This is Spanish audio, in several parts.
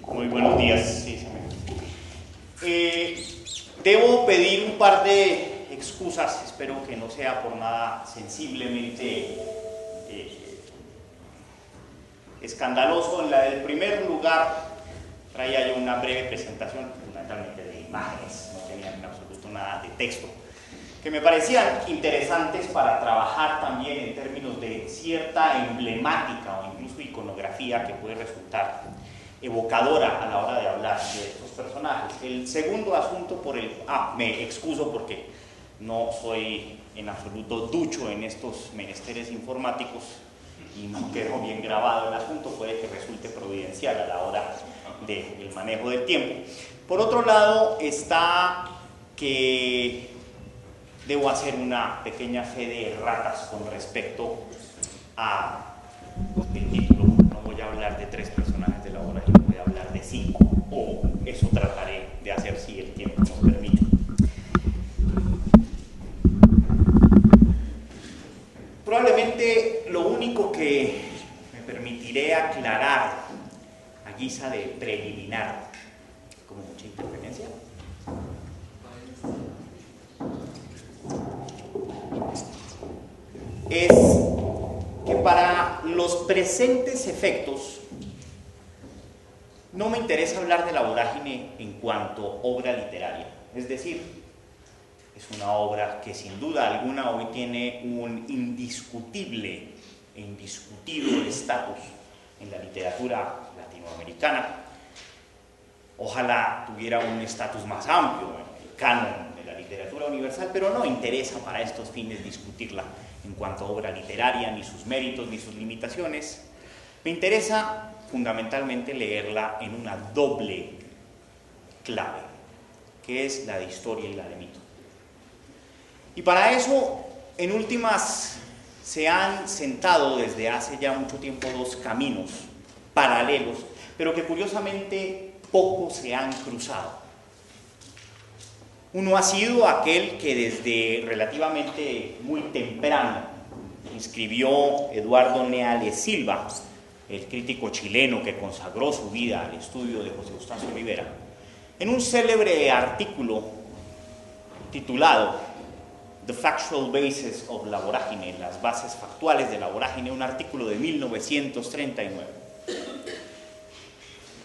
Muy buenos días. Debo pedir un par de excusas, espero que no sea por nada sensiblemente escandaloso. En la del primer lugar traía yo una breve presentación, fundamentalmente de imágenes, no tenía en absoluto nada de texto, que me parecían interesantes para trabajar también en términos de cierta emblemática o incluso iconografía que puede resultar evocadora a la hora de hablar de estos personajes. El segundo asunto me excuso porque no soy en absoluto ducho en estos menesteres informáticos y no quedó bien grabado el asunto, puede que resulte providencial a la hora del manejo del tiempo. Por otro lado está que debo hacer una pequeña fe de ratas con respecto a el título. No voy a hablar de 3 personajes de la obra, sino voy a hablar de 5, o eso trataré de hacer si el tiempo nos permite. Probablemente lo único que me permitiré aclarar a guisa de preliminar, como mucha interferencia, es que para los presentes efectos no me interesa hablar de La Vorágine en cuanto obra literaria. Es decir, es una obra que sin duda alguna hoy tiene un indiscutible e indiscutido estatus en la literatura latinoamericana. Ojalá tuviera un estatus más amplio en el canon de la literatura universal, pero no interesa para estos fines discutirla en cuanto a obra literaria, ni sus méritos, ni sus limitaciones. Me interesa fundamentalmente leerla en una doble clave, que es la de historia y la de mito. Y para eso, en últimas, se han sentado desde hace ya mucho tiempo 2 caminos paralelos, pero que curiosamente poco se han cruzado. Uno ha sido aquel que desde relativamente muy temprano inscribió Eduardo Neales Silva, el crítico chileno que consagró su vida al estudio de José Eustacio Rivera, en un célebre artículo titulado The Factual Basis of La Vorágine, las bases factuales de La Vorágine, un artículo de 1939.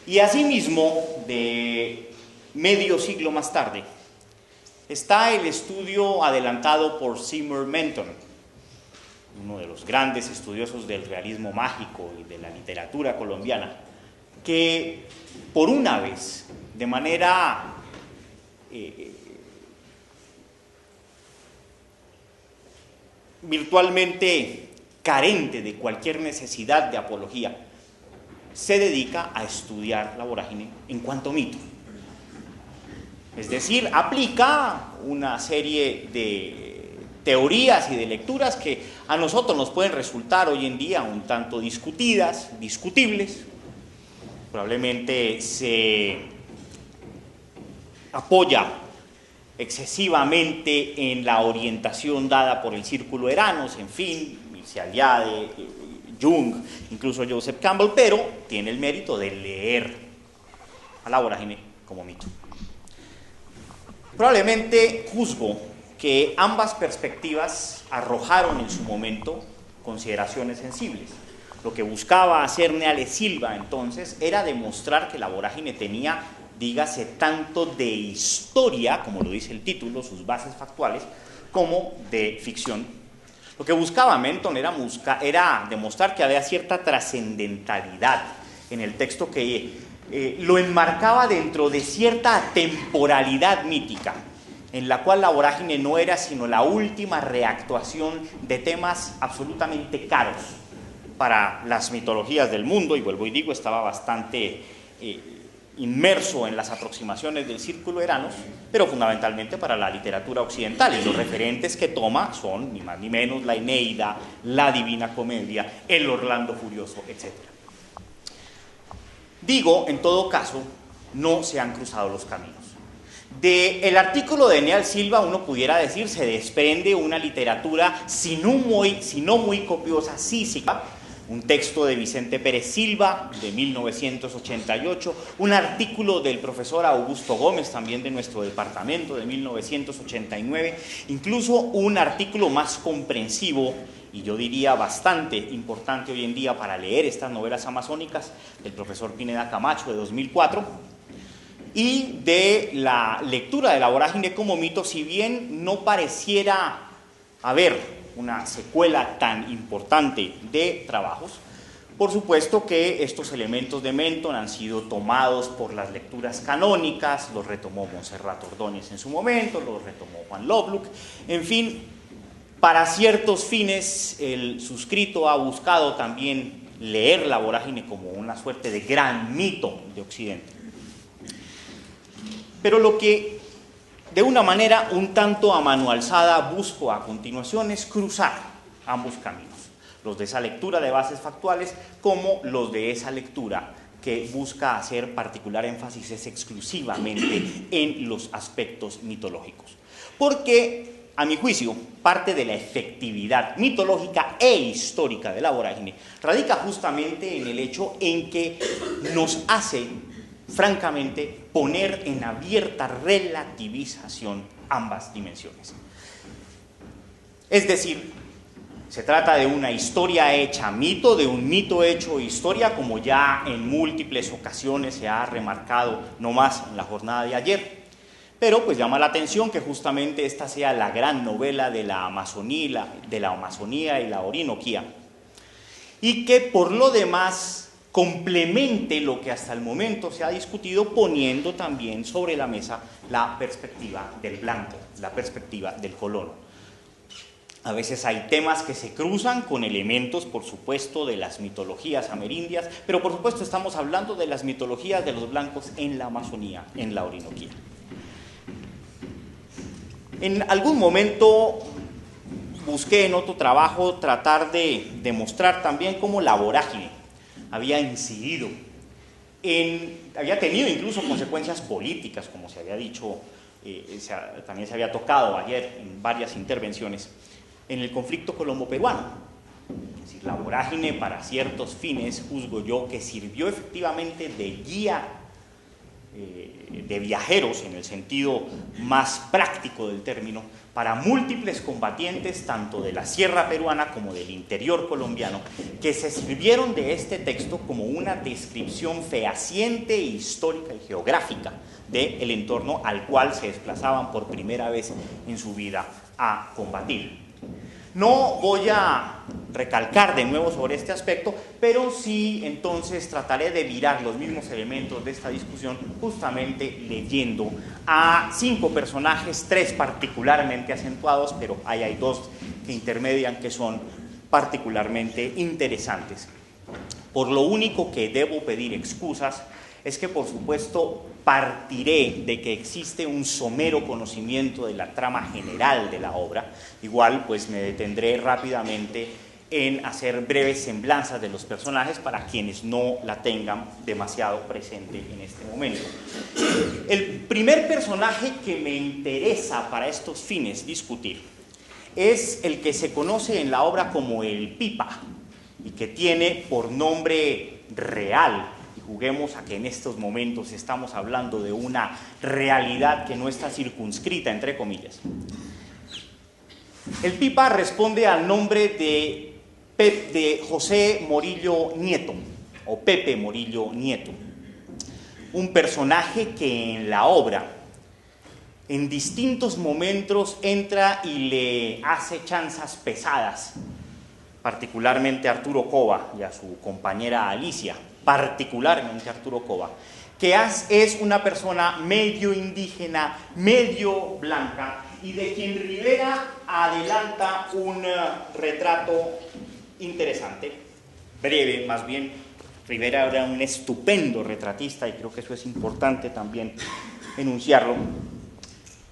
Y asimismo, de medio siglo más tarde, está el estudio adelantado por Seymour Menton, uno de los grandes estudiosos del realismo mágico y de la literatura colombiana, que por una vez, de manera virtualmente carente de cualquier necesidad de apología, se dedica a estudiar La Vorágine en cuanto mito. Es decir, aplica una serie de teorías y de lecturas que a nosotros nos pueden resultar hoy en día un tanto discutibles. Probablemente se apoya excesivamente en la orientación dada por el círculo Eranos, en fin, Mircea Eliade, Jung, incluso Joseph Campbell, pero tiene el mérito de leer a La Vorágine como mito. Probablemente juzgo que ambas perspectivas arrojaron en su momento consideraciones sensibles. Lo que buscaba hacer Neales Silva entonces era demostrar que La Vorágine tenía, dígase, tanto de historia, como lo dice el título, sus bases factuales, como de ficción. Lo que buscaba Menton era demostrar que había cierta trascendentalidad en el texto que lo enmarcaba dentro de cierta temporalidad mítica, en la cual La Vorágine no era sino la última reactuación de temas absolutamente caros para las mitologías del mundo, y vuelvo y digo, estaba bastante inmerso en las aproximaciones del círculo Eranos, pero fundamentalmente para la literatura occidental, y los referentes que toma son ni más ni menos la Eneida, la Divina Comedia, el Orlando Furioso, etc. Digo, en todo caso, no se han cruzado los caminos. Del artículo de Neal Silva, uno pudiera decir, se desprende una literatura, si no muy copiosa, sísica, un texto de Vicente Pérez Silva de 1988, un artículo del profesor Augusto Gómez, también de nuestro departamento, de 1989, incluso un artículo más comprensivo y yo diría bastante importante hoy en día para leer estas novelas amazónicas, del profesor Pineda Camacho de 2004, y de la lectura de La vorágine como mito, si bien no pareciera haber una secuela tan importante de trabajos, por supuesto que estos elementos de Menton han sido tomados por las lecturas canónicas, los retomó Montserrat Ordóñez en su momento, los retomó Juan Lovelock, en fin, para ciertos fines el suscrito ha buscado también leer La vorágine como una suerte de gran mito de Occidente. Pero lo que de una manera un tanto a mano alzada busco a continuación es cruzar ambos caminos, los de esa lectura de bases factuales como los de esa lectura que busca hacer particular énfasis exclusivamente en los aspectos mitológicos. Porque, a mi juicio, parte de la efectividad mitológica e histórica de La vorágine radica justamente en el hecho en que nos hace, francamente, poner en abierta relativización ambas dimensiones. Es decir, se trata de una historia hecha mito, de un mito hecho historia, como ya en múltiples ocasiones se ha remarcado, no más en la jornada de ayer. Pero pues llama la atención que justamente esta sea la gran novela de la Amazonía y la Orinoquía, y que por lo demás complemente lo que hasta el momento se ha discutido, poniendo también sobre la mesa la perspectiva del blanco, la perspectiva del colono. A veces hay temas que se cruzan con elementos, por supuesto, de las mitologías amerindias, pero por supuesto estamos hablando de las mitologías de los blancos en la Amazonía, en la Orinoquía. En algún momento busqué en otro trabajo tratar de demostrar también cómo la vorágine había incidido, había tenido incluso consecuencias políticas, como se había dicho, también se había tocado ayer en varias intervenciones, en el conflicto colombo-peruano. Es decir, la vorágine para ciertos fines, juzgo yo, que sirvió efectivamente de guía de viajeros, en el sentido más práctico del término, para múltiples combatientes, tanto de la sierra peruana como del interior colombiano, que se sirvieron de este texto como una descripción fehaciente, histórica y geográfica del entorno al cual se desplazaban por primera vez en su vida a combatir. No voy a recalcar de nuevo sobre este aspecto, pero sí entonces trataré de virar los mismos elementos de esta discusión justamente leyendo a 5 personajes, 3 particularmente acentuados, pero ahí hay 2 que intermedian que son particularmente interesantes. Por lo único que debo pedir excusas es que, por supuesto, partiré de que existe un somero conocimiento de la trama general de la obra. Igual, pues me detendré rápidamente en hacer breves semblanzas de los personajes para quienes no la tengan demasiado presente en este momento. El primer personaje que me interesa para estos fines discutir es el que se conoce en la obra como el Pipa y que tiene por nombre real. Juguemos a que en estos momentos estamos hablando de una realidad que no está circunscrita, entre comillas. El Pipa responde al nombre de José Morillo Nieto, o Pepe Morillo Nieto, un personaje que en la obra, en distintos momentos, entra y le hace chanzas pesadas, particularmente a Arturo Cova y a su compañera Alicia, particularmente Arturo Cova, que es una persona medio indígena, medio blanca, y de quien Rivera adelanta un retrato interesante, breve más bien. Rivera era un estupendo retratista y creo que eso es importante también enunciarlo.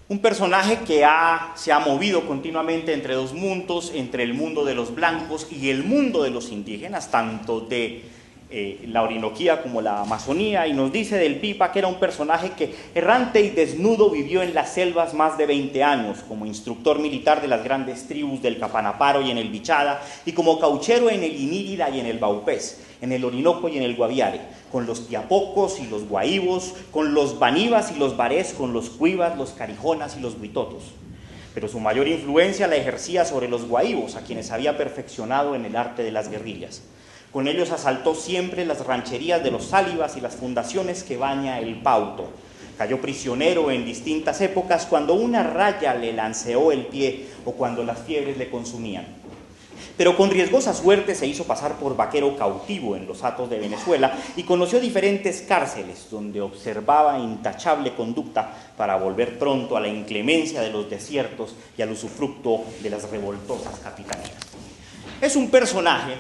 Un personaje que se ha movido continuamente entre 2 mundos, entre el mundo de los blancos y el mundo de los indígenas, tanto de la Orinoquía como la Amazonía, y nos dice del Pipa que era un personaje que errante y desnudo vivió en las selvas más de 20 años, como instructor militar de las grandes tribus del Capanaparo y en el Bichada, y como cauchero en el Inírida y en el Baupés, en el Orinoco y en el Guaviare, con los tiapocos y los guaívos, con los banibas y los barés, con los cuivas, los carijonas y los huitotos. Pero su mayor influencia la ejercía sobre los guaívos, a quienes había perfeccionado en el arte de las guerrillas. Con ellos asaltó siempre las rancherías de los Sálivas y las fundaciones que baña el Pauto. Cayó prisionero en distintas épocas cuando una raya le lanceó el pie o cuando las fiebres le consumían. Pero con riesgosa suerte se hizo pasar por vaquero cautivo en los hatos de Venezuela y conoció diferentes cárceles donde observaba intachable conducta para volver pronto a la inclemencia de los desiertos y al usufructo de las revoltosas capitanías. Es un personaje,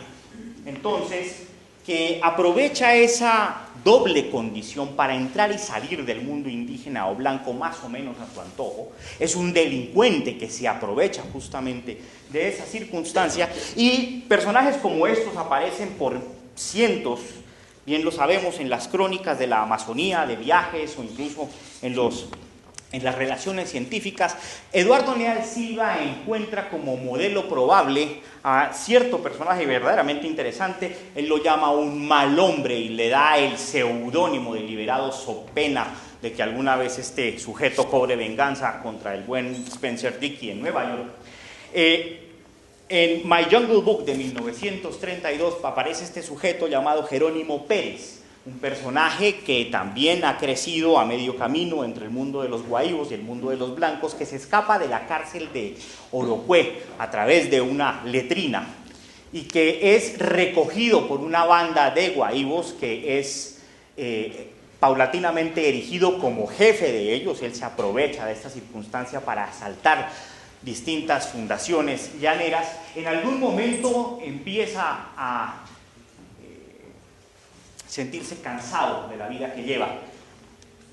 entonces, que aprovecha esa doble condición para entrar y salir del mundo indígena o blanco más o menos a su antojo. Es un delincuente que se aprovecha justamente de esa circunstancia, y personajes como estos aparecen por cientos, bien lo sabemos, en las crónicas de la Amazonía, de viajes o incluso en las relaciones científicas. Eduardo Leal Silva encuentra como modelo probable a cierto personaje verdaderamente interesante. Él lo llama un mal hombre y le da el seudónimo de Liberado so pena de que alguna vez este sujeto cobre venganza contra el buen Spencer Dickey en Nueva York. En My Jungle Book de 1932 aparece este sujeto llamado Jerónimo Pérez, un personaje que también ha crecido a medio camino entre el mundo de los guaívos y el mundo de los blancos, que se escapa de la cárcel de Orocué a través de una letrina y que es recogido por una banda de guaívos que es paulatinamente erigido como jefe de ellos. Él se aprovecha de esta circunstancia para asaltar distintas fundaciones llaneras. En algún momento empieza a sentirse cansado de la vida que lleva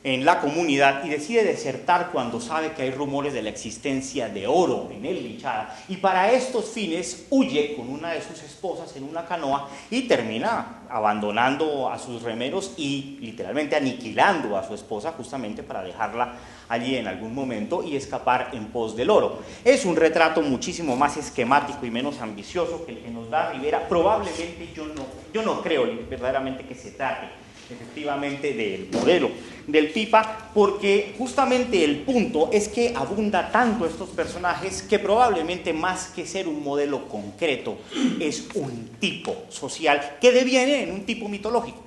en la comunidad y decide desertar cuando sabe que hay rumores de la existencia de oro en el Bichada, y para estos fines huye con una de sus esposas en una canoa y termina abandonando a sus remeros y literalmente aniquilando a su esposa justamente para dejarla allí en algún momento y escapar en pos del oro. Es un retrato muchísimo más esquemático y menos ambicioso que el que nos da Rivera. Probablemente yo no creo verdaderamente que se trate efectivamente del modelo del Pipa, porque justamente el punto es que abunda tanto estos personajes que probablemente más que ser un modelo concreto es un tipo social que deviene en un tipo mitológico.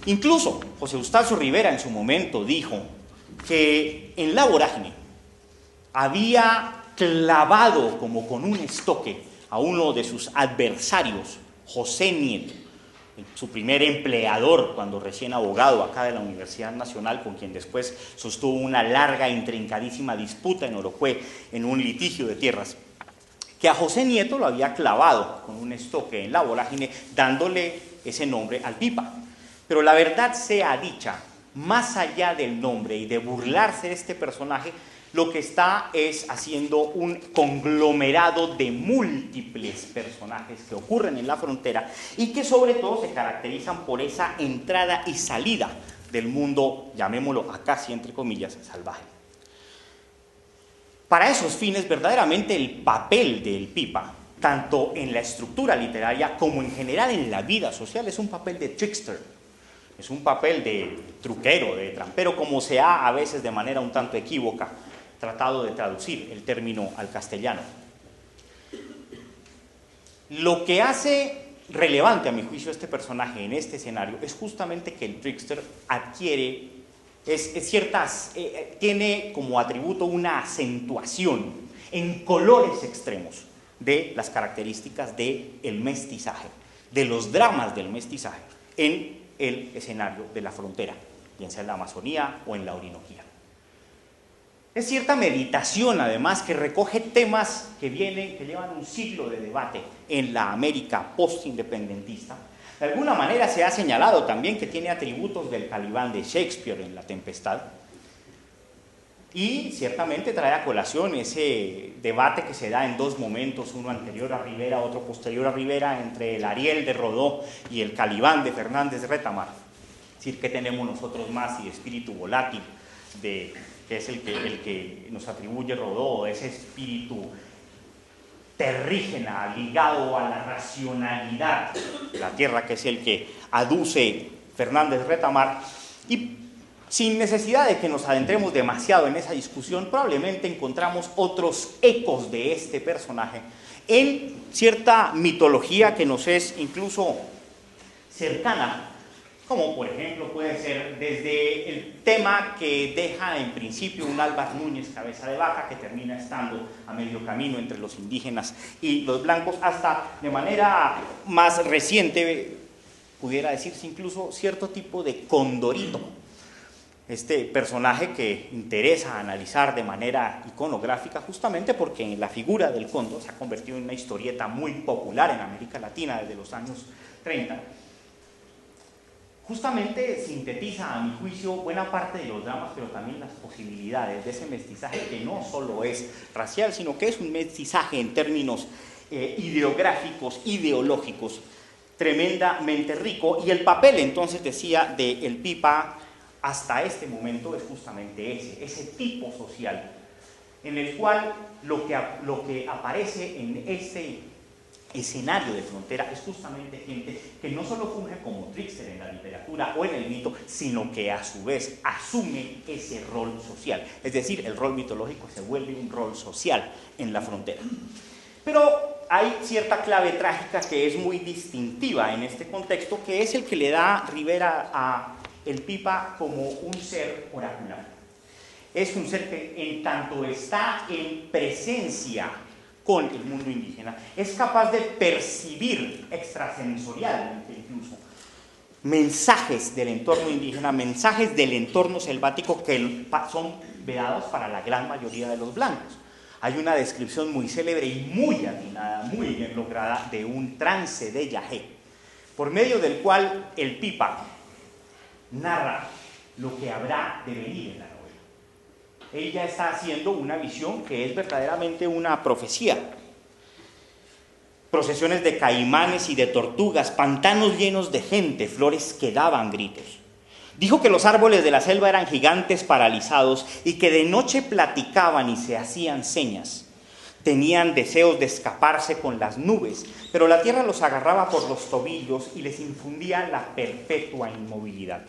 Incluso José Eustacio Rivera en su momento dijo que en la vorágine había clavado como con un estoque a uno de sus adversarios, José Nieto, su primer empleador cuando recién abogado acá de la Universidad Nacional, con quien después sostuvo una larga e intrincadísima disputa en Orocué en un litigio de tierras, que a José Nieto lo había clavado con un estoque en la vorágine, dándole ese nombre al Pipa. Pero la verdad sea dicha, más allá del nombre y de burlarse de este personaje, lo que está es haciendo un conglomerado de múltiples personajes que ocurren en la frontera y que sobre todo se caracterizan por esa entrada y salida del mundo, llamémoslo acá sí entre comillas, salvaje. Para esos fines, verdaderamente el papel del Pipa, tanto en la estructura literaria como en general en la vida social, es un papel de trickster, es un papel de truquero, de trampero, como se ha a veces de manera un tanto equívoca tratado de traducir el término al castellano. Lo que hace relevante a mi juicio este personaje en este escenario es justamente que el trickster adquiere, tiene como atributo una acentuación en colores extremos de las características del mestizaje, de los dramas del mestizaje en el escenario de la frontera, bien sea en la Amazonía o en la Orinoquía. Es cierta meditación, además, que recoge temas que llevan un siglo de debate en la América postindependentista. De alguna manera se ha señalado también que tiene atributos del Calibán de Shakespeare en La Tempestad. Y ciertamente trae a colación ese debate que se da en dos momentos, uno anterior a Rivera, otro posterior a Rivera, entre el Ariel de Rodó y el Calibán de Fernández de Retamar. Es decir, ¿qué tenemos nosotros más? Y espíritu volátil, que es el que nos atribuye Rodó, ese espíritu terrígena, ligado a la racionalidad de la tierra, que es el que aduce Fernández de Retamar. Y sin necesidad de que nos adentremos demasiado en esa discusión, probablemente encontramos otros ecos de este personaje en cierta mitología que nos es incluso cercana, como por ejemplo puede ser desde el tema que deja en principio un Álvar Núñez Cabeza de Vaca, que termina estando a medio camino entre los indígenas y los blancos, hasta de manera más reciente, pudiera decirse incluso cierto tipo de Condorito, este personaje que interesa analizar de manera iconográfica justamente porque la figura del cóndor se ha convertido en una historieta muy popular en América Latina desde los años 30. Justamente sintetiza, a mi juicio, buena parte de los dramas, pero también las posibilidades de ese mestizaje que no solo es racial, sino que es un mestizaje en términos ideográficos, ideológicos, tremendamente rico. Y el papel, entonces, decía, de El Pipa hasta este momento es justamente ese tipo social, en el cual lo que aparece en este escenario de frontera es justamente gente que no solo funge como trickster en la literatura o en el mito, sino que a su vez asume ese rol social. Es decir, el rol mitológico se vuelve un rol social en la frontera. Pero hay cierta clave trágica que es muy distintiva en este contexto, que es el que le da Rivera a El Pipa como un ser oracular. Es un ser que en tanto está en presencia con el mundo indígena, es capaz de percibir extrasensorialmente incluso mensajes del entorno indígena, mensajes del entorno selvático que son vedados para la gran mayoría de los blancos. Hay una descripción muy célebre y muy atinada, muy bien lograda, de un trance de Yahé, por medio del cual El Pipa narra lo que habrá de venir en la novela. Ella está haciendo una visión que es verdaderamente una profecía. Procesiones de caimanes y de tortugas, pantanos llenos de gente, flores que daban gritos. Dijo que los árboles de la selva eran gigantes paralizados y que de noche platicaban y se hacían señas. Tenían deseos de escaparse con las nubes, pero la tierra los agarraba por los tobillos y les infundía la perpetua inmovilidad.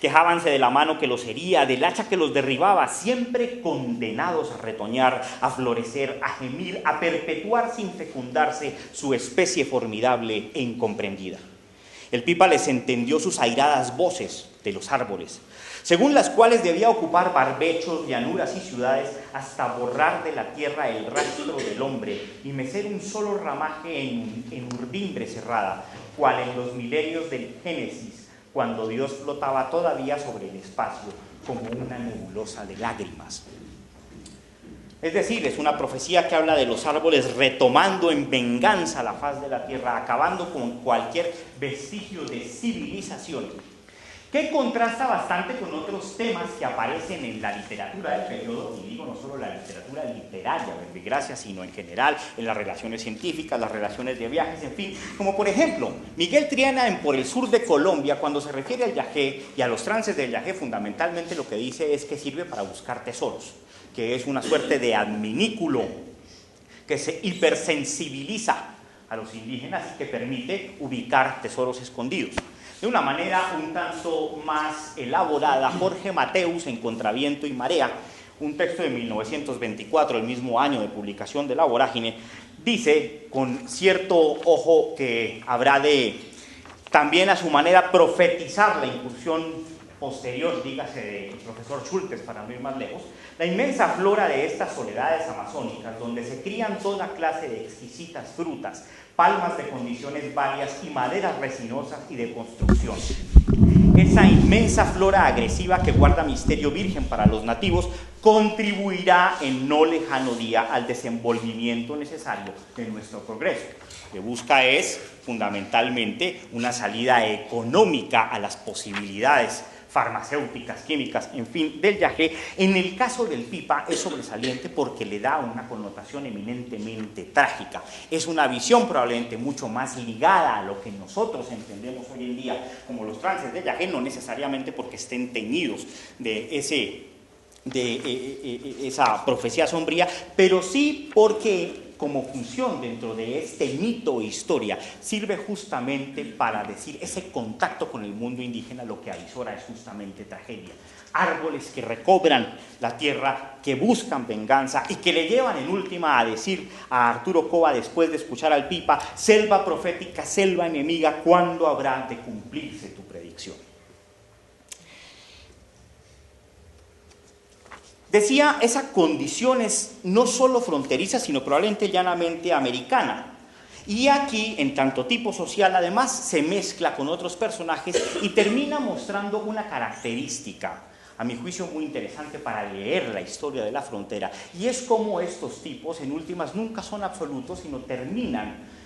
Quejábanse de la mano que los hería, del hacha que los derribaba, siempre condenados a retoñar, a florecer, a gemir, a perpetuar sin fecundarse su especie formidable e incomprendida. El Pipa les entendió sus airadas voces de los árboles, según las cuales debía ocupar barbechos, llanuras y ciudades hasta borrar de la tierra el rastro del hombre y mecer un solo ramaje en urdimbre cerrada, cual en los milenios del Génesis, cuando Dios flotaba todavía sobre el espacio como una nebulosa de lágrimas. Es decir, es una profecía que habla de los árboles retomando en venganza la faz de la tierra, acabando con cualquier vestigio de civilización, que contrasta bastante con otros temas que aparecen en la literatura del periodo, y digo no solo la literatura literaria, verbigracia, sino en general en las relaciones científicas, las relaciones de viajes, en fin, como por ejemplo Miguel Triana en Por el sur de Colombia, cuando se refiere al yagé y a los trances del yagé, fundamentalmente lo que dice es que sirve para buscar tesoros, que es una suerte de adminículo que se hipersensibiliza a los indígenas y que permite ubicar tesoros escondidos. De una manera un tanto más elaborada, Jorge Mateus en Contraviento y Marea, un texto de 1924, el mismo año de publicación de La Vorágine, dice con cierto ojo que habrá de también a su manera profetizar la incursión posterior, dígase del profesor Schultes para no ir más lejos, la inmensa flora de estas soledades amazónicas, donde se crían toda clase de exquisitas frutas, palmas de condiciones varias y maderas resinosas y de construcción. Esa inmensa flora agresiva que guarda misterio virgen para los nativos contribuirá en no lejano día al desenvolvimiento necesario de nuestro progreso. Lo que busca es fundamentalmente una salida económica a las posibilidades farmacéuticas, químicas, en fin, del yagé. En el caso del pipa es sobresaliente porque le da una connotación eminentemente trágica. Es una visión probablemente mucho más ligada a lo que nosotros entendemos hoy en día como los trances del yagé, no necesariamente porque estén teñidos de esa profecía sombría, pero sí porque como función dentro de este mito e historia sirve justamente para decir ese contacto con el mundo indígena. Lo que avisora es justamente tragedia. Árboles que recobran la tierra, que buscan venganza y que le llevan en última a decir a Arturo Cova, después de escuchar al pipa: selva profética, selva enemiga, ¿cuándo habrá de cumplirse tu predicción? Decía, esa condición es no solo fronteriza, sino probablemente llanamente americana. Y aquí, en tanto tipo social, además, se mezcla con otros personajes y termina mostrando una característica, a mi juicio, muy interesante para leer la historia de la frontera. Y es cómo estos tipos, en últimas, nunca son absolutos, sino terminan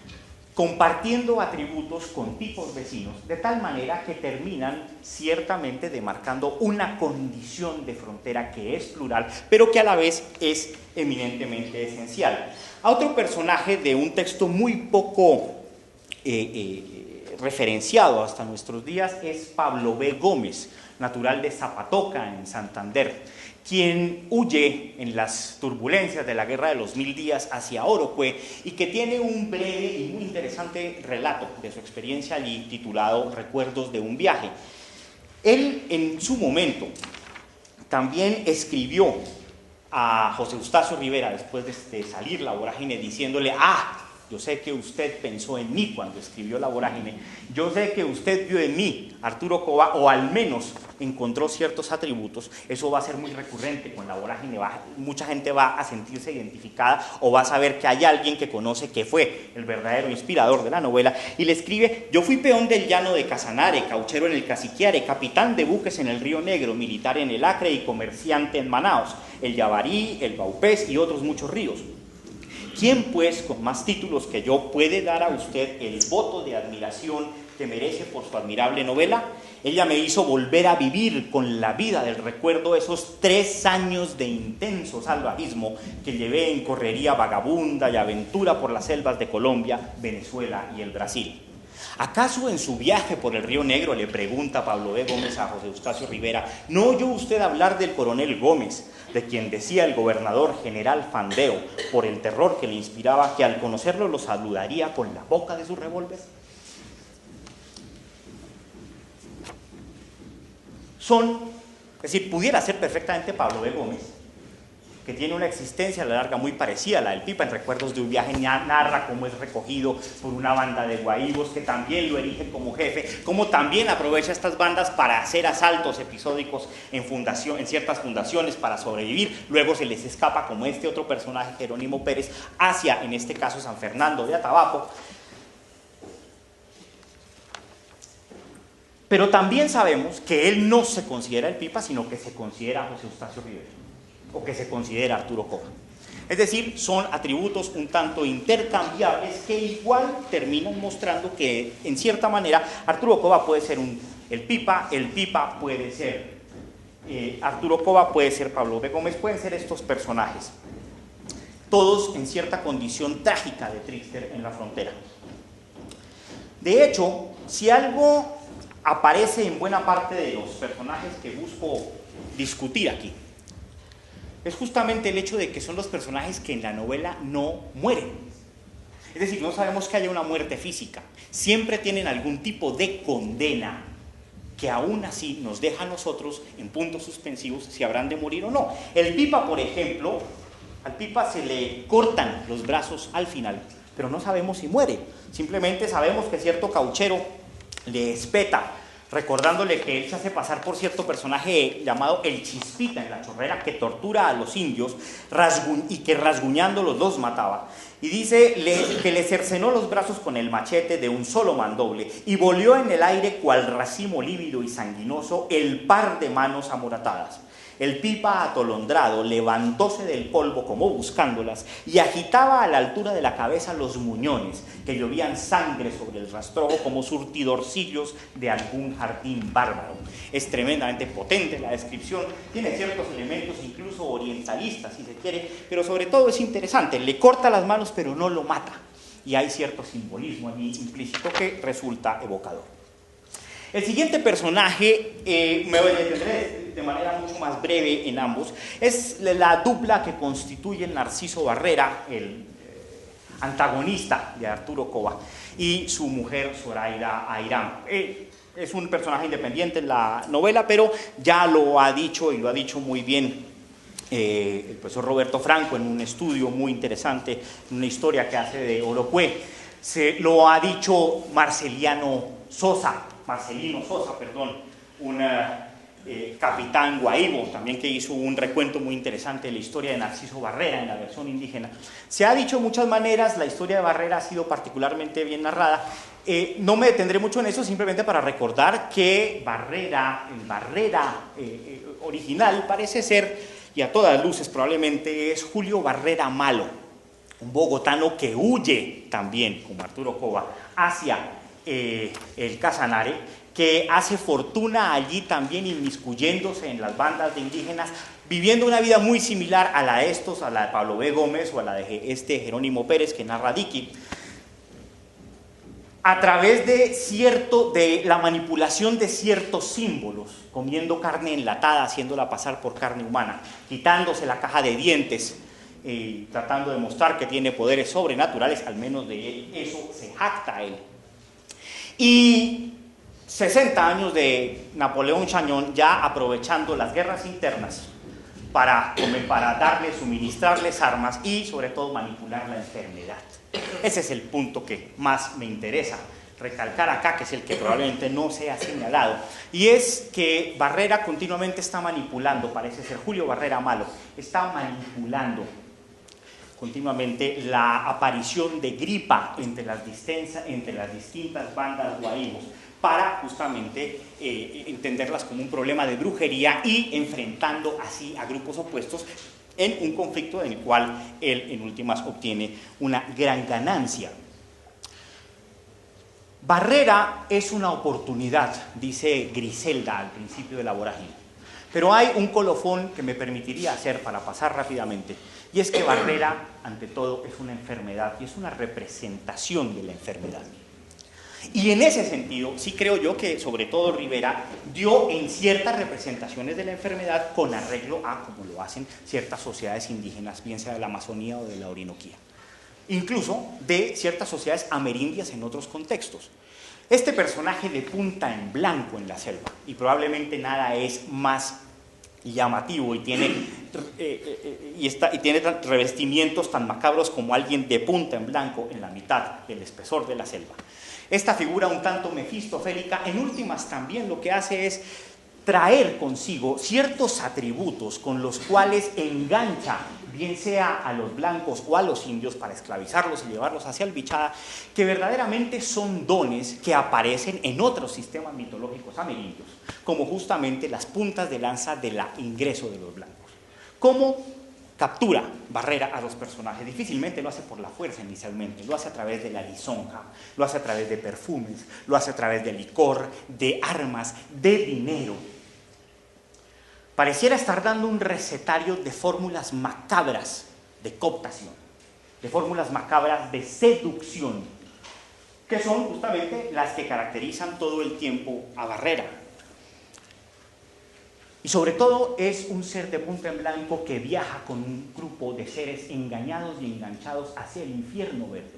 compartiendo atributos con tipos vecinos, de tal manera que terminan ciertamente demarcando una condición de frontera que es plural, pero que a la vez es eminentemente esencial. A otro personaje de un texto muy poco referenciado hasta nuestros días es Pablo B. Gómez, natural de Zapatoca, en Santander, quien huye en las turbulencias de la Guerra de los 1000 días hacia Orocue y que tiene un breve y muy interesante relato de su experiencia allí titulado Recuerdos de un viaje. Él, en su momento, también escribió a José Eustacio Rivera, después de salir La Vorágine, diciéndole: yo sé que usted pensó en mí cuando escribió La Vorágine, yo sé que usted vio en mí, Arturo Cova, o al menos encontró ciertos atributos. Eso va a ser muy recurrente con La Vorágine, mucha gente va a sentirse identificada o va a saber que hay alguien que conoce que fue el verdadero inspirador de la novela, y le escribe: yo fui peón del llano de Casanare, cauchero en el Caciquiare, capitán de buques en el Río Negro, militar en el Acre y comerciante en Manaos, el Yabarí, el Baupés y otros muchos ríos. ¿Quién, pues, con más títulos que yo, puede dar a usted el voto de admiración que merece por su admirable novela? Ella me hizo volver a vivir con la vida del recuerdo esos 3 años de intenso salvajismo que llevé en correría vagabunda y aventura por las selvas de Colombia, Venezuela y el Brasil. ¿Acaso en su viaje por el Río Negro, le pregunta Pablo B. Gómez a José Eustacio Rivera, no oyó usted hablar del coronel Gómez, de quien decía el gobernador general Fandeo, por el terror que le inspiraba, que al conocerlo lo saludaría con la boca de su revólver? Es decir, pudiera ser perfectamente Pablo B. Gómez, que tiene una existencia a la larga muy parecida a la del pipa. En Recuerdos de un viaje narra cómo es recogido por una banda de guaíbos que también lo elige como jefe, cómo también aprovecha estas bandas para hacer asaltos episódicos en ciertas fundaciones para sobrevivir. Luego se les escapa, como este otro personaje, Jerónimo Pérez, hacia, en este caso, San Fernando de Atabapo. Pero también sabemos que él no se considera el pipa, sino que se considera José Eustacio Rivera, o que se considera Arturo Cova. Es decir, son atributos un tanto intercambiables que igual terminan mostrando que, en cierta manera, Arturo Cova puede ser el pipa puede ser Arturo Cova, puede ser Pablo B. Gómez, pueden ser estos personajes, todos en cierta condición trágica de Trickster en la frontera. De hecho, si algo aparece en buena parte de los personajes que busco discutir aquí, es justamente el hecho de que son los personajes que en la novela no mueren. Es decir, no sabemos que haya una muerte física. Siempre tienen algún tipo de condena que aún así nos deja a nosotros en puntos suspensivos si habrán de morir o no. El pipa, por ejemplo, al pipa se le cortan los brazos al final, pero no sabemos si muere. Simplemente sabemos que cierto cauchero le espeta, recordándole que él se hace pasar por cierto personaje llamado el Chispita en La Chorrera, que tortura a los indios y que rasguñándolos los mataba. Y dice que le cercenó los brazos con el machete de un solo mandoble y volvió en el aire cual racimo lívido y sanguinoso el par de manos amoratadas. El pipa atolondrado levantóse del polvo como buscándolas y agitaba a la altura de la cabeza los muñones, que llovían sangre sobre el rastrojo como surtidorcillos de algún jardín bárbaro. Es tremendamente potente la descripción, tiene ciertos elementos incluso orientalistas, si se quiere, pero sobre todo es interesante. Le corta las manos pero no lo mata, y hay cierto simbolismo allí implícito que resulta evocador. El siguiente personaje, me detendré de manera mucho más breve en ambos, es la dupla que constituye Narciso Barrera, el antagonista de Arturo Cova, y su mujer Zoraida Airán. Es un personaje independiente en la novela, pero ya lo ha dicho, y lo ha dicho muy bien el profesor Roberto Franco en un estudio muy interesante, una historia que hace de Orocué. Lo ha dicho Marcelino Sosa, un capitán guahibo, también, que hizo un recuento muy interesante de la historia de Narciso Barrera en la versión indígena. Se ha dicho de muchas maneras, la historia de Barrera ha sido particularmente bien narrada. No me detendré mucho en eso, simplemente para recordar que el Barrera original parece ser, y a todas luces probablemente, es Julio Barrera Malo, un bogotano que huye también, como Arturo Cova, hacia el Casanare, que hace fortuna allí también inmiscuyéndose en las bandas de indígenas, viviendo una vida muy similar a la de Pablo B. Gómez o a la de Jerónimo Pérez que narra Dickey, a través de la manipulación de ciertos símbolos, comiendo carne enlatada, haciéndola pasar por carne humana, quitándose la caja de dientes, tratando de mostrar que tiene poderes sobrenaturales, al menos de eso se jacta él. Y 60 años de Napoleón Chañón, ya aprovechando las guerras internas para suministrarles armas y sobre todo manipular la enfermedad. Ese es el punto que más me interesa recalcar acá, que es el que probablemente no sea señalado, y es que Barrera continuamente está manipulando, parece ser Julio Barrera Malo, está manipulando continuamente la aparición de gripa entre las distintas bandas guahinos, para justamente entenderlas como un problema de brujería y enfrentando así a grupos opuestos en un conflicto en el cual él en últimas obtiene una gran ganancia. Barrera es una oportunidad, dice Griselda al principio de La Vorágine, pero hay un colofón que me permitiría hacer para pasar rápidamente, y es que Barrera, ante todo, es una enfermedad y es una representación de la enfermedad. Y en ese sentido, sí creo yo que sobre todo Rivera dio en ciertas representaciones de la enfermedad con arreglo a como lo hacen ciertas sociedades indígenas, bien sea de la Amazonía o de la Orinoquía, incluso de ciertas sociedades amerindias en otros contextos. Este personaje de punta en blanco en la selva, y probablemente nada es más llamativo y tiene revestimientos tan macabros como alguien de punta en blanco en la mitad del espesor de la selva. Esta figura un tanto mefistofélica, en últimas también lo que hace es traer consigo ciertos atributos con los cuales engancha, bien sea a los blancos o a los indios, para esclavizarlos y llevarlos hacia el Bichada, que verdaderamente son dones que aparecen en otros sistemas mitológicos amerindios, como justamente las puntas de lanza del ingreso de los blancos. ¿Cómo captura Barrera a los personajes? Difícilmente lo hace por la fuerza inicialmente, lo hace a través de la lisonja, lo hace a través de perfumes, lo hace a través de licor, de armas, de dinero. Pareciera estar dando un recetario de fórmulas macabras de cooptación, de fórmulas macabras de seducción, que son justamente las que caracterizan todo el tiempo a Barrera. Y sobre todo es un ser de punta en blanco que viaja con un grupo de seres engañados y enganchados hacia el infierno verde,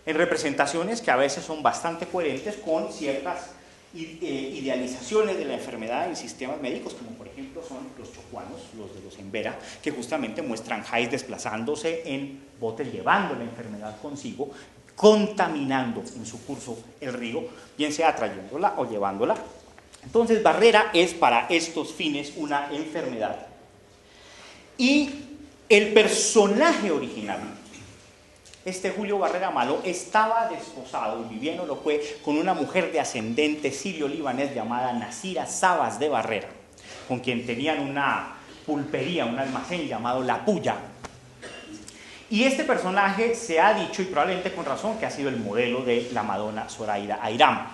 en representaciones que a veces son bastante coherentes con ciertas idealizaciones de la enfermedad en sistemas médicos, como por ejemplo son los chocuanos, los de los Embera, que justamente muestran jais desplazándose en botes llevando la enfermedad consigo, contaminando en su curso el río, bien sea trayéndola o llevándola. Entonces Barrera es para estos fines una enfermedad. Y el personaje original, Julio Barrera Malo, estaba desposado y vivía en Orocué con una mujer de ascendente sirio-libanés llamada Nasira Sabas de Barrera, con quien tenían una pulpería, un almacén llamado La Puya. Y este personaje se ha dicho, y probablemente con razón, que ha sido el modelo de la Madonna Zoraida Ayram.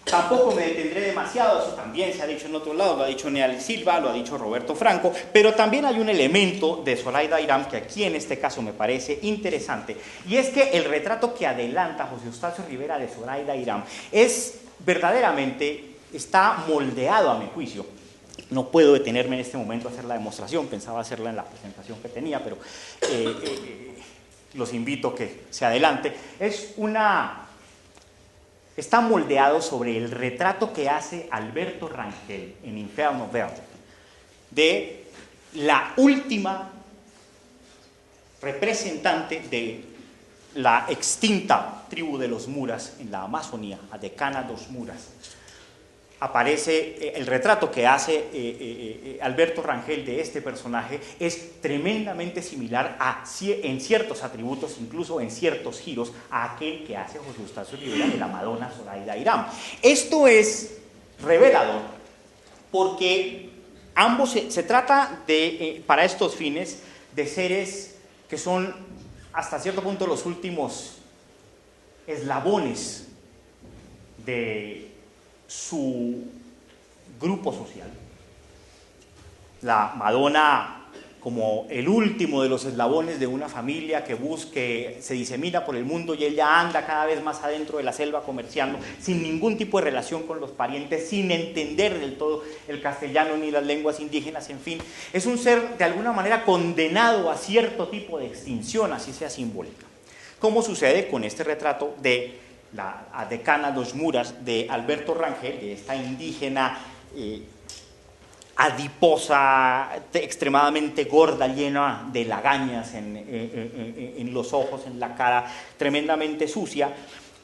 Tampoco me detendré demasiado, eso también se ha dicho en otro lado, lo ha dicho Neal Silva, lo ha dicho Roberto Franco, pero también hay un elemento de Zoraida Ayram que aquí en este caso me parece interesante, y es que el retrato que adelanta José Eustacio Rivera de Zoraida Ayram es verdaderamente, está moldeado a mi juicio. No puedo detenerme en este momento a hacer la demostración, pensaba hacerla en la presentación que tenía, pero los invito a que se adelante. Está moldeado sobre el retrato que hace Alberto Rangel en Inferno Verde, de la última representante de la extinta tribu de los Muras en la Amazonía, Adecana dos Muras. Aparece el retrato que hace Alberto Rangel de este personaje, es tremendamente similar en ciertos atributos, incluso en ciertos giros, a aquel que hace José Eustacio Rivera de la Madonna Zoraida Ayram. Esto es revelador porque ambos se trata de, para estos fines, de seres que son hasta cierto punto los últimos eslabones de su grupo social. La Madonna como el último de los eslabones de una familia que se disemina por el mundo, y ella anda cada vez más adentro de la selva comerciando, sin ningún tipo de relación con los parientes, sin entender del todo el castellano ni las lenguas indígenas, en fin. Es un ser de alguna manera condenado a cierto tipo de extinción, así sea simbólica. Como sucede con este retrato de la Adecana dos Muras de Alberto Rangel, de esta indígena adiposa, extremadamente gorda, llena de lagañas en los ojos, en la cara, tremendamente sucia.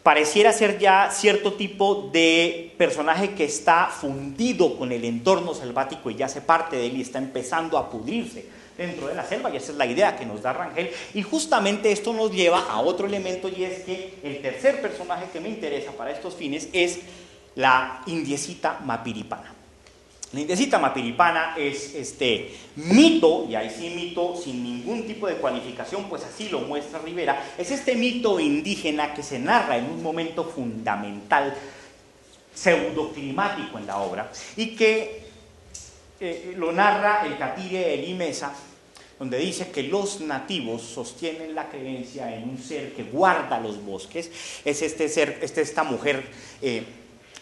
Pareciera ser ya cierto tipo de personaje que está fundido con el entorno selvático y ya hace parte de él y está empezando a pudrirse dentro de la selva, y esa es la idea que nos da Rangel. Y justamente esto nos lleva a otro elemento, y es que el tercer personaje que me interesa para estos fines es la indiecita mapiripana. La indiecita mapiripana es este mito, y ahí sí mito sin ningún tipo de cualificación, pues así lo muestra Rivera, es este mito indígena que se narra en un momento fundamental, pseudoclimático en la obra, y que lo narra el Catire Elí Mesa, donde dice que los nativos sostienen la creencia en un ser que guarda los bosques. Es esta mujer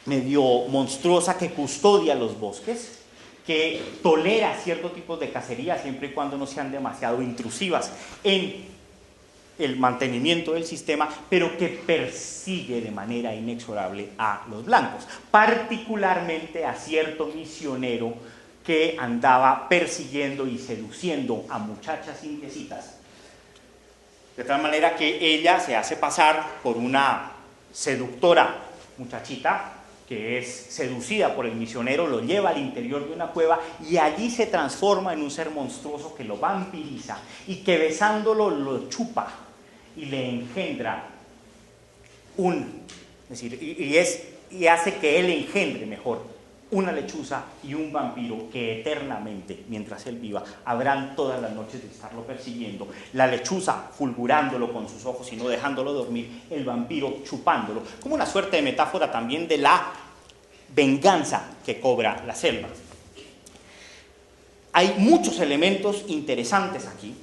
medio monstruosa que custodia los bosques, que tolera ciertos tipos de cacería siempre y cuando no sean demasiado intrusivas en el mantenimiento del sistema, pero que persigue de manera inexorable a los blancos, particularmente a cierto misionero que andaba persiguiendo y seduciendo a muchachas indiecitas, de tal manera que ella se hace pasar por una seductora muchachita que es seducida por el misionero, lo lleva al interior de una cueva y allí se transforma en un ser monstruoso que lo vampiriza y que besándolo lo chupa y le engendra y hace que él engendre mejor una lechuza y un vampiro que eternamente, mientras él viva, habrán todas las noches de estarlo persiguiendo. La lechuza fulgurándolo con sus ojos y no dejándolo dormir, el vampiro chupándolo, como una suerte de metáfora también de la venganza que cobra la selva. Hay muchos elementos interesantes aquí.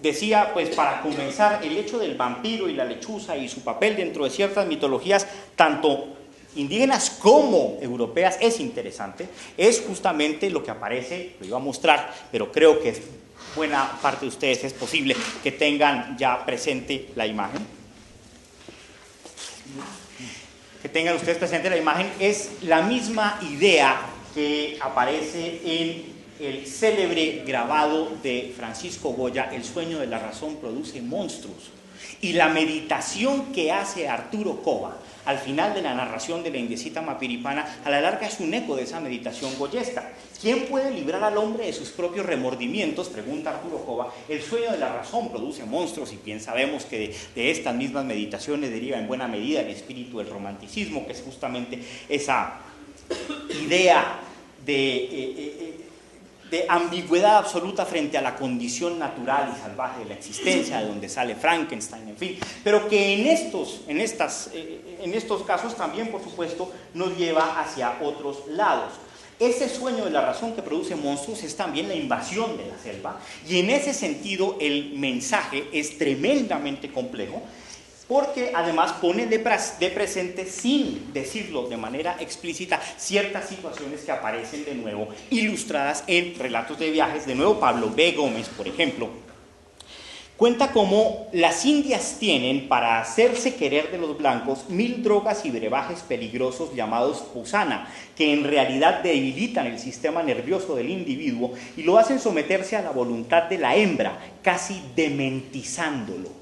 Decía, pues para comenzar, el hecho del vampiro y la lechuza y su papel dentro de ciertas mitologías, tanto indígenas como europeas, es interesante. Es justamente lo que aparece, lo iba a mostrar, pero creo que buena parte de ustedes es posible que tengan ya presente la imagen. Que tengan ustedes presente la imagen, es la misma idea que aparece en el célebre grabado de Francisco Goya, El sueño de la razón produce monstruos, y la meditación que hace Arturo Cova al final de la narración de la indiecita mapiripana, a la larga es un eco de esa meditación goyesca. ¿Quién puede librar al hombre de sus propios remordimientos?, pregunta Arturo Cova. El sueño de la razón produce monstruos, y bien sabemos que de estas mismas meditaciones deriva en buena medida el espíritu del romanticismo, que es justamente esa idea de ambigüedad absoluta frente a la condición natural y salvaje de la existencia, de donde sale Frankenstein, en fin, pero que en estos casos también, por supuesto, nos lleva hacia otros lados. Ese sueño de la razón que produce monstruos es también la invasión de la selva, y en ese sentido el mensaje es tremendamente complejo, porque además pone de presente, sin decirlo de manera explícita, ciertas situaciones que aparecen de nuevo ilustradas en relatos de viajes. De nuevo, Pablo B. Gómez, por ejemplo, cuenta cómo las indias tienen, para hacerse querer de los blancos, 1000 drogas y brebajes peligrosos llamados pusana, que en realidad debilitan el sistema nervioso del individuo y lo hacen someterse a la voluntad de la hembra, casi dementizándolo.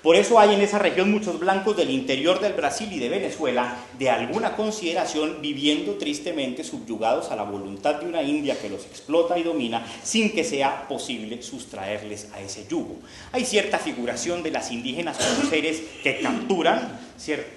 Por eso hay en esa región muchos blancos del interior del Brasil y de Venezuela, de alguna consideración, viviendo tristemente subyugados a la voluntad de una india que los explota y domina, sin que sea posible sustraerles a ese yugo. Hay cierta figuración de las indígenas como seres que capturan,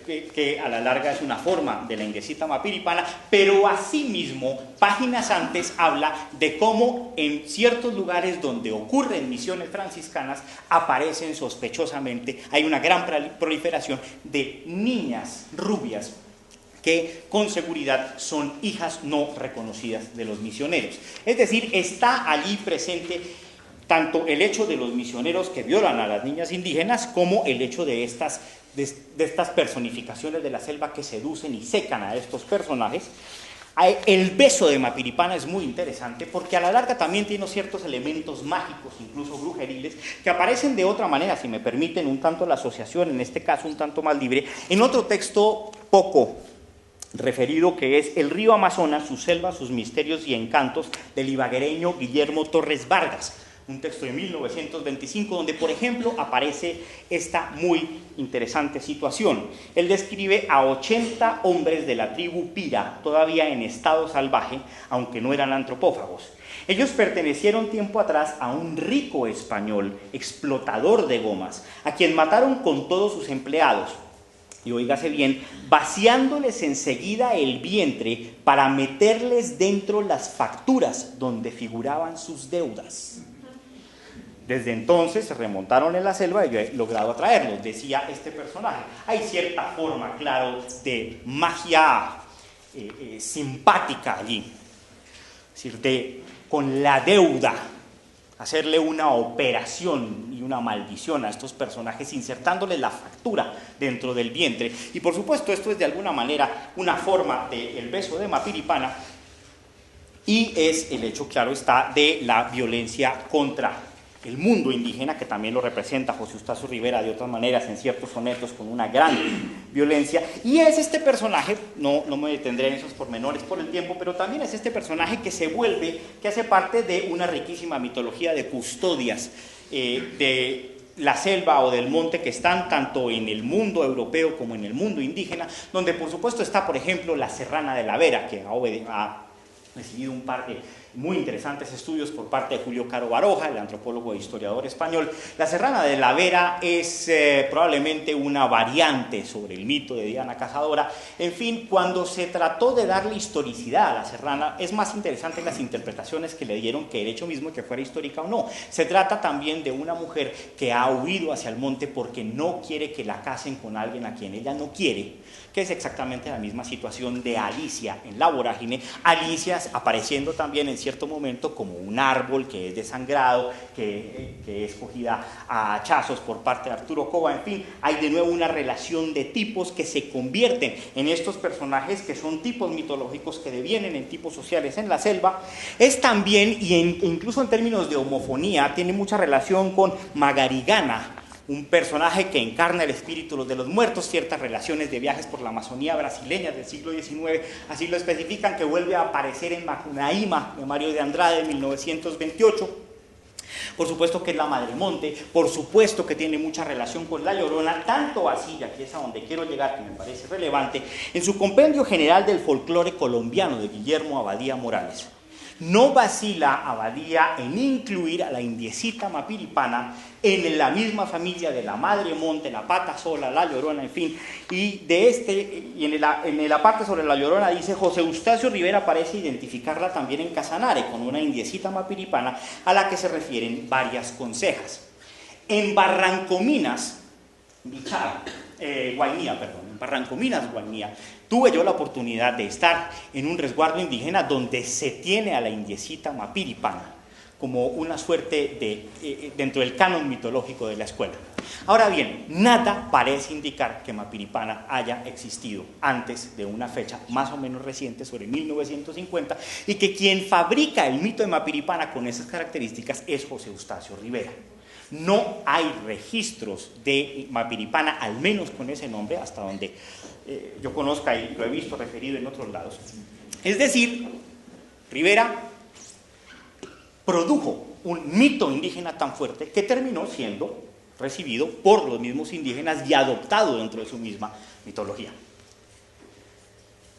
que a la larga es una forma de la Inguesita mapiripana, pero asimismo, páginas antes, habla de cómo en ciertos lugares donde ocurren misiones franciscanas aparecen sospechosamente, hay una gran proliferación de niñas rubias que con seguridad son hijas no reconocidas de los misioneros. Es decir, está allí presente tanto el hecho de los misioneros que violan a las niñas indígenas como el hecho de estas personificaciones de la selva que seducen y secan a estos personajes. El beso de Mapiripana es muy interesante porque a la larga también tiene ciertos elementos mágicos, incluso brujeriles, que aparecen de otra manera, si me permiten, un tanto la asociación, en este caso un tanto más libre, en otro texto poco referido, que es El río Amazonas, sus selvas, sus misterios y encantos, del ibaguereño Guillermo Torres Vargas, un texto de 1925, donde, por ejemplo, aparece esta muy interesante situación. Él describe a 80 hombres de la tribu Pira, todavía en estado salvaje, aunque no eran antropófagos. Ellos pertenecieron tiempo atrás a un rico español, explotador de gomas, a quien mataron con todos sus empleados. Y oígase bien, vaciándoles enseguida el vientre para meterles dentro las facturas donde figuraban sus deudas. Desde entonces se remontaron en la selva y yo he logrado atraerlos, decía este personaje. Hay cierta forma, claro, de magia simpática allí. Es decir, con la deuda, hacerle una operación y una maldición a estos personajes, insertándoles la factura dentro del vientre. Y por supuesto, esto es de alguna manera una forma del beso de Mapiripana, y es el hecho, claro está, de la violencia contra el mundo indígena, que también lo representa José Eustacio Rivera de otras maneras en ciertos sonetos con una gran violencia. Y es este personaje, no me detendré en esos pormenores por el tiempo, pero también es este personaje que que hace parte de una riquísima mitología de custodias de la selva o del monte que están tanto en el mundo europeo como en el mundo indígena, donde por supuesto está, por ejemplo, la Serrana de la Vera, que ha recibido un par de muy interesantes estudios por parte de Julio Caro Baroja, el antropólogo e historiador español. La Serrana de la Vera es probablemente una variante sobre el mito de Diana Cazadora. En fin, cuando se trató de darle historicidad a la Serrana, es más interesante las interpretaciones que le dieron que el hecho mismo de que fuera histórica o no. Se trata también de una mujer que ha huido hacia el monte porque no quiere que la casen con alguien a quien ella no quiere, que es exactamente la misma situación de Alicia en La Vorágine. Alicia apareciendo también en cierto momento como un árbol que es desangrado, que es cogida a hachazos por parte de Arturo Cova. En fin, hay de nuevo una relación de tipos que se convierten en estos personajes que son tipos mitológicos que devienen en tipos sociales en la selva. Es también, incluso en términos de homofonía, tiene mucha relación con Magarigana, un personaje que encarna el espíritu de los muertos. Ciertas relaciones de viajes por la Amazonía brasileña del siglo XIX así lo especifican, que vuelve a aparecer en Macunaíma de Mario de Andrade de 1928. Por supuesto que es la Madre Monte, por supuesto que tiene mucha relación con La Llorona, tanto así, y aquí es a donde quiero llegar, que me parece relevante, en su Compendio General del Folclore Colombiano de Guillermo Abadía Morales. No vacila Abadía en incluir a la indiecita mapiripana en la misma familia de la Madre Monte, la Pata Sola, la Llorona, en fin. Y en la parte sobre la Llorona dice: José Eustacio Rivera parece identificarla también en Casanare con una indiecita mapiripana a la que se refieren varias consejas. En Barrancominas, Guainía, tuve yo la oportunidad de estar en un resguardo indígena donde se tiene a la indiecita mapiripana como una suerte de dentro del canon mitológico de la escuela. Ahora bien, nada parece indicar que Mapiripana haya existido antes de una fecha más o menos reciente, sobre 1950, y que quien fabrica el mito de Mapiripana con esas características es José Eustacio Rivera. No hay registros de Mapiripana, al menos con ese nombre, hasta donde yo conozca y lo he visto referido en otros lados. Es decir, Rivera produjo un mito indígena tan fuerte que terminó siendo recibido por los mismos indígenas y adoptado dentro de su misma mitología.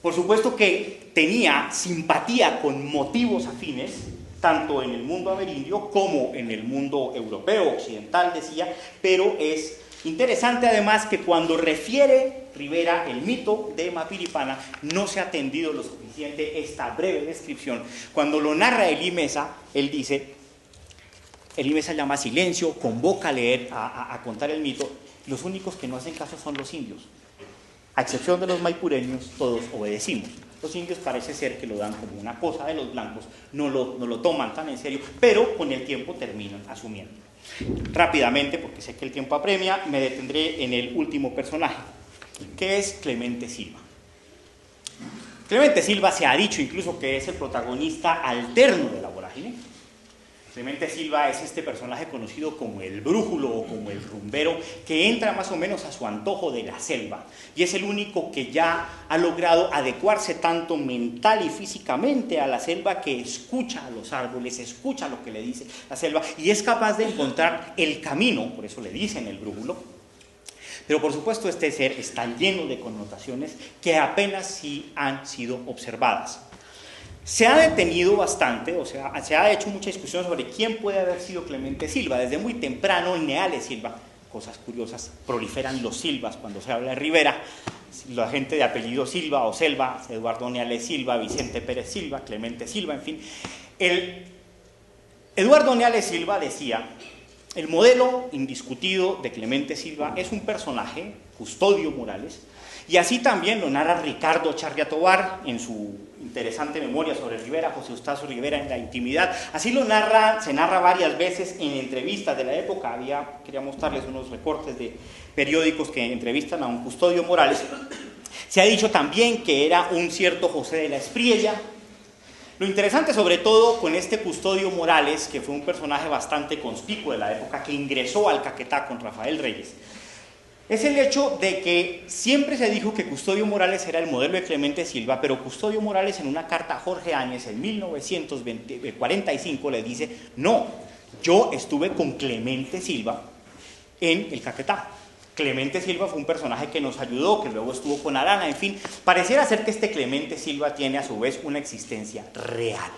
Por supuesto que tenía simpatía con motivos afines, tanto en el mundo amerindio como en el mundo europeo, occidental, decía, pero es interesante además que cuando refiere Rivera el mito de Mapiripana no se ha atendido lo suficiente esta breve descripción. Cuando lo narra Elí Mesa, él dice, Elí Mesa llama silencio, convoca a leer, a contar el mito, los únicos que no hacen caso son los indios. A excepción de los maipureños, todos obedecimos. Los indios parece ser que lo dan como una cosa de los blancos, no lo toman tan en serio, pero con el tiempo terminan asumiendo. Rápidamente, porque sé que el tiempo apremia, me detendré en el último personaje, que es Clemente Silva. Clemente Silva se ha dicho incluso que es el protagonista alterno de la vorágine. Clemente Silva es este personaje conocido como el brújulo o como el rumbero, que entra más o menos a su antojo de la selva, y es el único que ya ha logrado adecuarse tanto mental y físicamente a la selva, que escucha a los árboles, escucha lo que le dice la selva, y es capaz de encontrar el camino, por eso le dicen el brújulo. Pero por supuesto este ser está lleno de connotaciones que apenas sí han sido observadas. Se ha detenido bastante, o sea, se ha hecho mucha discusión sobre quién puede haber sido Clemente Silva. Desde muy temprano, Neales Silva, cosas curiosas, proliferan los Silvas cuando se habla de Rivera. La gente de apellido Silva o Selva, Eduardo Neales Silva, Vicente Pérez Silva, Clemente Silva, en fin. Eduardo Neales Silva decía: el modelo indiscutido de Clemente Silva es un personaje, Custodio Morales, y así también lo narra Ricardo Charria Tovar en su interesante memoria sobre Rivera, José Eustacio Rivera en la intimidad. Así se narra varias veces en entrevistas de la época. Quería mostrarles unos recortes de periódicos que entrevistan a un Custodio Morales. Se ha dicho también que era un cierto José de la Espriella. Lo interesante sobre todo con este Custodio Morales, que fue un personaje bastante conspicuo de la época, que ingresó al Caquetá con Rafael Reyes, es el hecho de que siempre se dijo que Custodio Morales era el modelo de Clemente Silva, pero Custodio Morales en una carta a Jorge Áñez en 1945 le dice: no, yo estuve con Clemente Silva en el Caquetá. Clemente Silva fue un personaje que nos ayudó, que luego estuvo con Arana, en fin, pareciera ser que este Clemente Silva tiene a su vez una existencia real.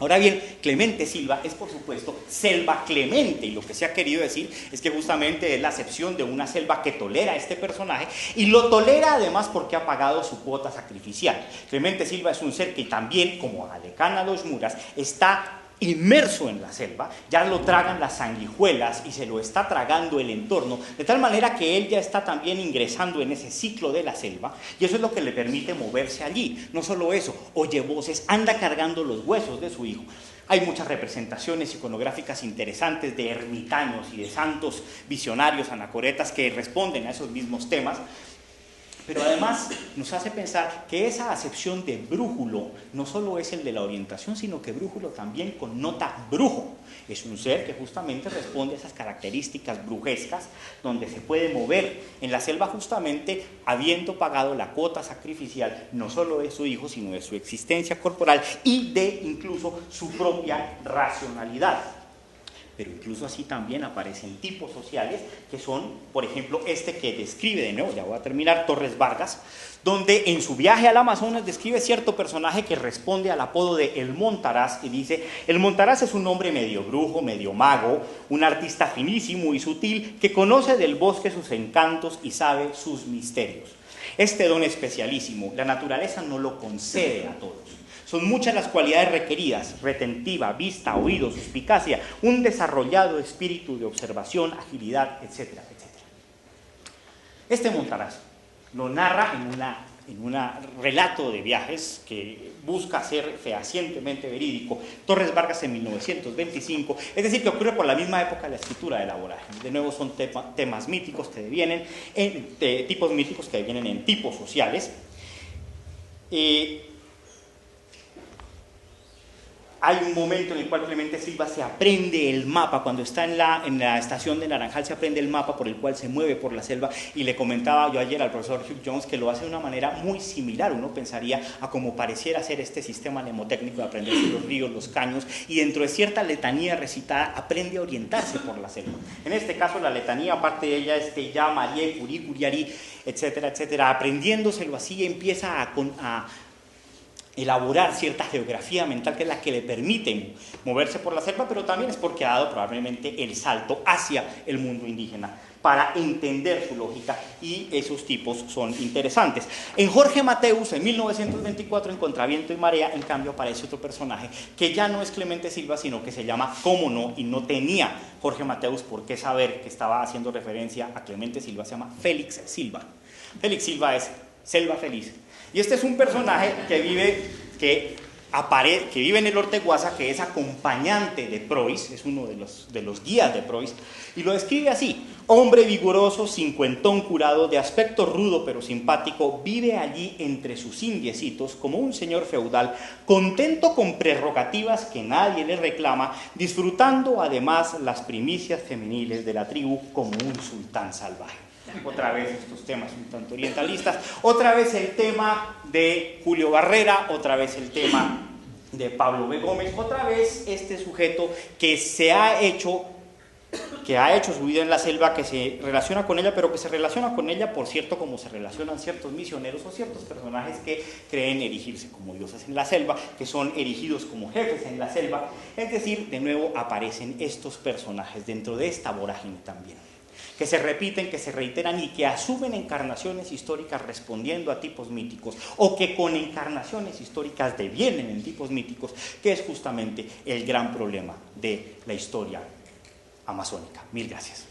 Ahora bien, Clemente Silva es, por supuesto, selva clemente, y lo que se ha querido decir es que justamente es la acepción de una selva que tolera a este personaje, y lo tolera además porque ha pagado su cuota sacrificial. Clemente Silva es un ser que también, como Alecana Dos Muras, está inmerso en la selva, ya lo tragan las sanguijuelas y se lo está tragando el entorno, de tal manera que él ya está también ingresando en ese ciclo de la selva, y eso es lo que le permite moverse allí. No solo eso, oye voces, anda cargando los huesos de su hijo. Hay muchas representaciones iconográficas interesantes de ermitaños y de santos visionarios, anacoretas, que responden a esos mismos temas. Pero además nos hace pensar que esa acepción de brújulo no solo es el de la orientación, sino que brújulo también connota brujo. Es un ser que justamente responde a esas características brujescas, donde se puede mover en la selva justamente habiendo pagado la cuota sacrificial, no solo de su hijo, sino de su existencia corporal y de incluso su propia racionalidad. pero incluso así también aparecen tipos sociales que son, por ejemplo, este que describe, de nuevo, ya voy a terminar, Torres Vargas, donde en su viaje al Amazonas describe cierto personaje que responde al apodo de El Montaraz y dice: el Montaraz es un hombre medio brujo, medio mago, un artista finísimo y sutil que conoce del bosque sus encantos y sabe sus misterios. Este don especialísimo, la naturaleza no lo concede a todos. Son muchas las cualidades requeridas: retentiva, vista, oído, suspicacia, un desarrollado espíritu de observación, agilidad, etcétera, etcétera. Este Montaraz lo narra en un relato de viajes que busca ser fehacientemente verídico, Torres Vargas en 1925, es decir, que ocurre por la misma época de la escritura de La Vorágine. De nuevo son temas míticos que devienen tipos míticos que devienen en tipos sociales. Hay un momento en el cual Clemente Silva se aprende el mapa, cuando está en la estación de Naranjal se aprende el mapa por el cual se mueve por la selva, y le comentaba yo ayer al profesor Hugh Jones que lo hace de una manera muy similar, uno pensaría a como pareciera ser este sistema mnemotécnico de aprenderse los ríos, los caños, y dentro de cierta letanía recitada aprende a orientarse por la selva. En este caso la letanía, aparte de ella, ya, Marie, Curí, Curiari, etcétera, etcétera, aprendiéndoselo así empieza a elaborar cierta geografía mental que es la que le permite moverse por la selva, pero también es porque ha dado probablemente el salto hacia el mundo indígena para entender su lógica, y esos tipos son interesantes. En Jorge Mateus, en 1924, en Contraviento y Marea, en cambio aparece otro personaje que ya no es Clemente Silva, sino que se llama Cómo no, y no tenía Jorge Mateus por qué saber que estaba haciendo referencia a Clemente Silva, se llama Félix Silva. Félix Silva es Selva Feliz. Y este es un personaje que vive en el Orteguaza, que es acompañante de Preuss, es uno de los guías de Preuss, y lo describe así: hombre vigoroso, cincuentón curado, de aspecto rudo pero simpático, vive allí entre sus indiecitos como un señor feudal, contento con prerrogativas que nadie le reclama, disfrutando además las primicias femeniles de la tribu como un sultán salvaje. Otra vez estos temas un tanto orientalistas, otra vez el tema de Julio Barrera, otra vez el tema de Pablo B. Gómez, otra vez este sujeto que ha hecho su vida en la selva, que se relaciona con ella, pero que se relaciona con ella, por cierto, como se relacionan ciertos misioneros o ciertos personajes que creen erigirse como dioses en la selva, que son erigidos como jefes en la selva. Es decir, de nuevo aparecen estos personajes dentro de esta vorágine también, que se repiten, que se reiteran y que asumen encarnaciones históricas respondiendo a tipos míticos, o que con encarnaciones históricas devienen en tipos míticos, que es justamente el gran problema de la historia amazónica. Mil gracias.